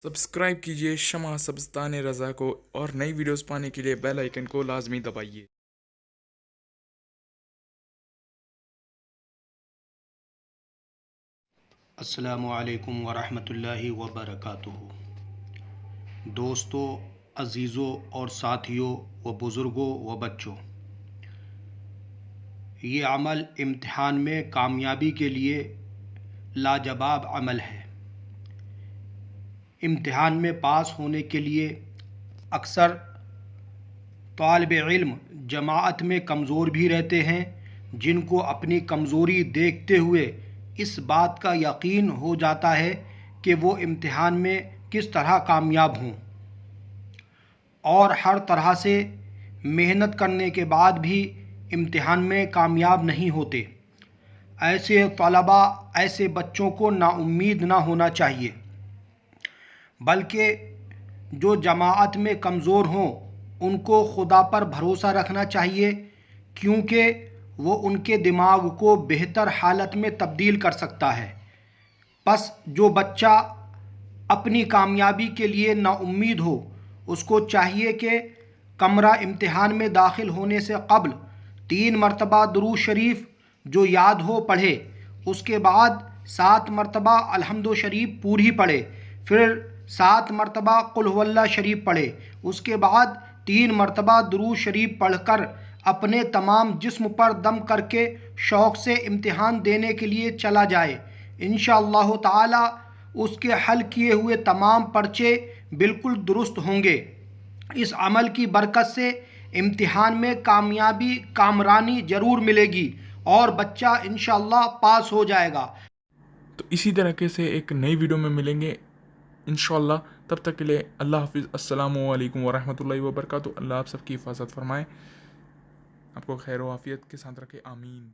Subscribe कीजिए शमा सब्स्तान रज़ा को और नई वीडियोस पाने के लिए बेल आइकन को लाजमी दबाइए। अस्सलामु अलैकुम वरहमतुल्लाहि वबरकातुहू। दोस्तों, अज़ीज़ों और साथियों व बुज़ुर्गों व बच्चों, ये अमल इम्तिहान में कामयाबी के लिए लाजवाब अमल है। इम्तिहान में पास होने के लिए अक्सर तालिब इल्म जमाअत में कमज़ोर भी रहते हैं, जिनको अपनी कमज़ोरी देखते हुए इस बात का यकीन हो जाता है कि वो इम्तिहान में किस तरह कामयाब हों, और हर तरह से मेहनत करने के बाद भी इम्तिहान में कामयाब नहीं होते। ऐसे तलबा, ऐसे बच्चों को नाउम्मीद ना होना चाहिए, बल्कि जो जमाअत में कमज़ोर हों उनको खुदा पर भरोसा रखना चाहिए, क्योंकि वो उनके दिमाग को बेहतर हालत में तब्दील कर सकता है। बस जो बच्चा अपनी कामयाबी के लिए नाउम्मीद हो, उसको चाहिए कि कमरा इम्तिहान में दाखिल होने से क़ब्ल 3 मरतबा दुरूद शरीफ जो याद हो पढ़े, उसके बाद 7 मरतबा अलहम्दु शरीफ पूरी पढ़े, फिर 7 मरतबा कुल हुवल्लाह शरीफ पढ़े, उसके बाद 3 मरतबा दुरूद शरीफ पढ़कर अपने तमाम जिस्म पर दम करके शौक़ से इम्तिहान देने के लिए चला जाए। इंशाअल्लाह ताला उसके हल किए हुए तमाम पर्चे बिल्कुल दुरुस्त होंगे। इस अमल की बरकत से इम्तिहान में कामयाबी, कामरानी ज़रूर मिलेगी और बच्चा इंशाअल्लाह पास हो जाएगा। तो इसी तरीके से एक नई वीडियो में मिलेंगे इंशाअल्लाह। तब तक के लिए अल्लाह हाफिज़। अस्सलामु अलैकुम वरहमतुल्लाहि वबरकातुहू। अल्लाह आप सबकी हिफाजत फरमाए, आपको खैर व आफियत के साथ रखे। आमीन।